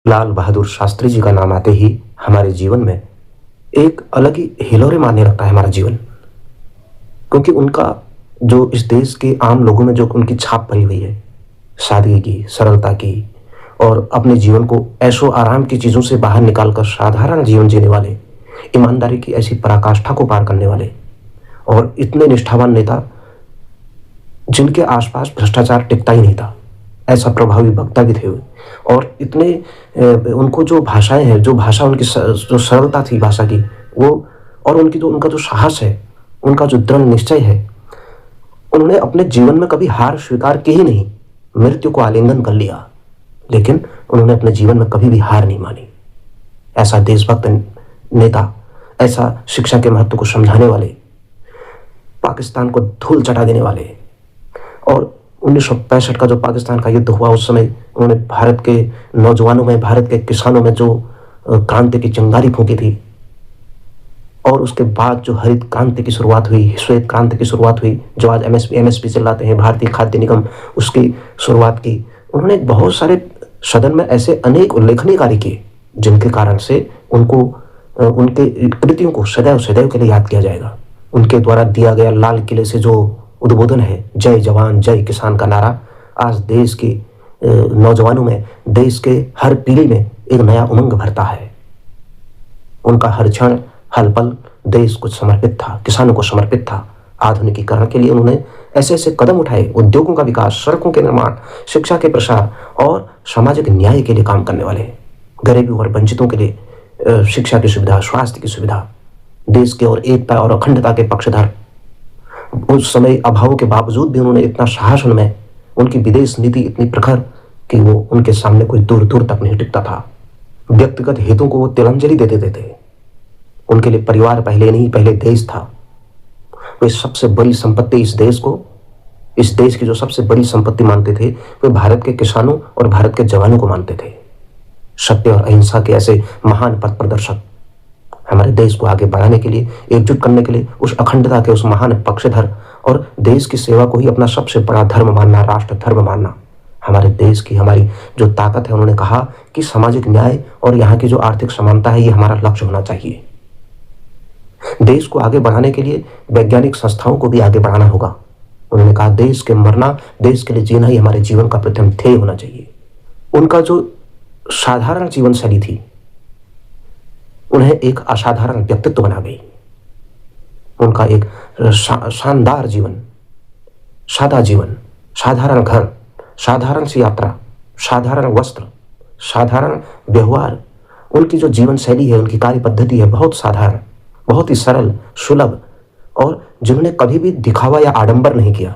लाल बहादुर शास्त्री जी का नाम आते ही हमारे जीवन में एक अलग ही हिलोरे मारने लगता है हमारा जीवन। क्योंकि उनका जो इस देश के आम लोगों में जो उनकी छाप पड़ी हुई है, सादगी की, सरलता की, और अपने जीवन को ऐशो आराम की चीज़ों से बाहर निकालकर साधारण जीवन जीने वाले, ईमानदारी की ऐसी पराकाष्ठा को पार करने वाले और इतने निष्ठावान नेता जिनके आसपास भ्रष्टाचार टिकता ही नहीं था, ऐसा प्रभावी वक्ता भी थे। और इतने उनको जो भाषाएं हैं, जो भाषा उनकी जो सरलता थी भाषा की, वो और उनका जो साहस है, उनका जो दृढ़ निश्चय है, उन्होंने अपने जीवन में कभी हार स्वीकार की ही नहीं, मृत्यु को आलिंगन कर लिया, लेकिन उन्होंने अपने जीवन में कभी भी हार नहीं मानी। ऐसा देशभक्त नेता, ऐसा शिक्षा के महत्व को समझाने वाले, पाकिस्तान को धूल चटा देने वाले, और 1965 का जो पाकिस्तान का युद्ध हुआ उस समय उन्होंने भारत के नौजवानों में, भारत के किसानों में जो क्रांति की चिंगारी फूंकी थी, और उसके बाद जो हरित क्रांति की शुरुआत हुई, श्वेत क्रांति की शुरुआत हुई, जो आज एमएसपी चिल्लाते हैं, भारतीय खाद्य निगम, उसकी शुरुआत की। उन्होंने बहुत सारे सदन में ऐसे अनेक उल्लेखनीय कार्य किए जिनके कारण से उनको उनके कृतियों को सदैव सदैव के लिए याद किया जाएगा। उनके द्वारा दिया गया लाल किले से जो उद्बोधन है, जय जवान जय किसान का नारा, आज देश के नौजवानों में, देश के हर पीढ़ी में एक नया उमंग भरता है। उनका हर क्षण, हर पल देश को समर्पित था, किसानों को समर्पित था। आधुनिकीकरण के लिए उन्होंने ऐसे ऐसे कदम उठाए, उद्योगों का विकास, सड़कों के निर्माण, शिक्षा के प्रसार और सामाजिक न्याय के लिए काम करने वाले, गरीबों और वंचितों के लिए शिक्षा की सुविधा, स्वास्थ्य की सुविधा, देश के और एकता और अखंडता के पक्षधर। उस समय अभावों के बावजूद भी उन्होंने इतना साहस, उनमें उनकी विदेश नीति इतनी प्रखर कि वो उनके सामने कोई दूर दूर तक नहीं टिकता था। व्यक्तिगत हितों को वो तिलांजलि दे देते थे। उनके लिए परिवार पहले नहीं, पहले देश था। वे सबसे बड़ी संपत्ति इस देश को, इस देश की जो सबसे बड़ी संपत्ति मानते थे, वे भारत के किसानों और भारत के जवानों को मानते थे। सत्य और अहिंसा के ऐसे महान पथ प्रदर्शक, हमारे देश को आगे बढ़ाने के लिए, एकजुट करने के लिए, उस अखंडता के उस महान पक्षधर और देश की सेवा को ही अपना सबसे बड़ा धर्म मानना, राष्ट्र धर्म मानना, हमारे देश की, हमारी जो ताकत है। उन्होंने कहा कि सामाजिक न्याय और यहाँ की जो आर्थिक समानता है, ये हमारा लक्ष्य होना चाहिए। देश को आगे बढ़ाने के लिए वैज्ञानिक संस्थाओं को भी आगे बढ़ाना होगा। उन्होंने कहा देश के मरना, देश के लिए जीना ही हमारे जीवन का प्रथम ध्येय होना चाहिए। उनका जो साधारण जीवन शैली थी, उन्हें एक असाधारण व्यक्तित्व बना गई। उनका एक शानदार जीवन, सादा जीवन, साधारण घर, साधारण सी यात्रा, साधारण वस्त्र, साधारण व्यवहार, उनकी जो जीवन शैली है, उनकी कार्य पद्धति है, बहुत साधारण, बहुत ही सरल, सुलभ, और जिन्होंने कभी भी दिखावा या आडंबर नहीं किया,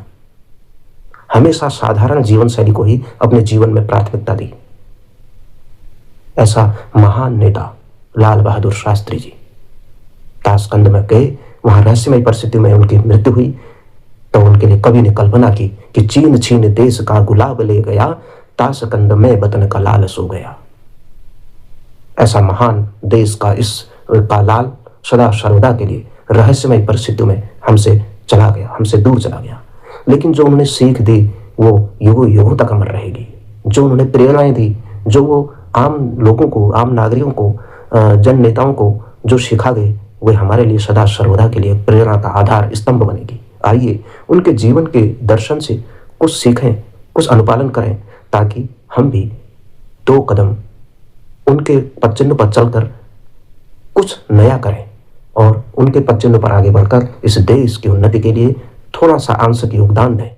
हमेशा साधारण जीवन शैली को ही अपने जीवन में प्राथमिकता दी। ऐसा महान नेता लाल बहादुर शास्त्री जी ताशकंद में गए, वहां रहस्यमय परिस्थिति में उनकी मृत्यु हुई, तो उनके लिए कवि ने कल्पना की कि चीन छीन देश का गुलाब ले गया, ताशकंद में वतन का लाल सो गया। ऐसा महान देश का का लाल सदा सर्वदा के लिए रहस्यमय परिस्थितियों में हमसे चला गया, हमसे दूर चला गया, लेकिन जो उन्होंने सीख दी वो युगों युगों तक अमर रहेगी। जो उन्होंने प्रेरणाएं दी, जो वो आम लोगों को, आम नागरिकों को, जन नेताओं को जो सिखा गए, वे हमारे लिए सदा सर्वदा के लिए प्रेरणा का आधार स्तंभ बनेगी। आइए उनके जीवन के दर्शन से कुछ सीखें, कुछ अनुपालन करें, ताकि हम भी 2 कदम उनके पदचिह्न पर चलकर कुछ नया करें और उनके पदचिह्न पर आगे बढ़कर इस देश की उन्नति के लिए थोड़ा सा आंशिक योगदान दें।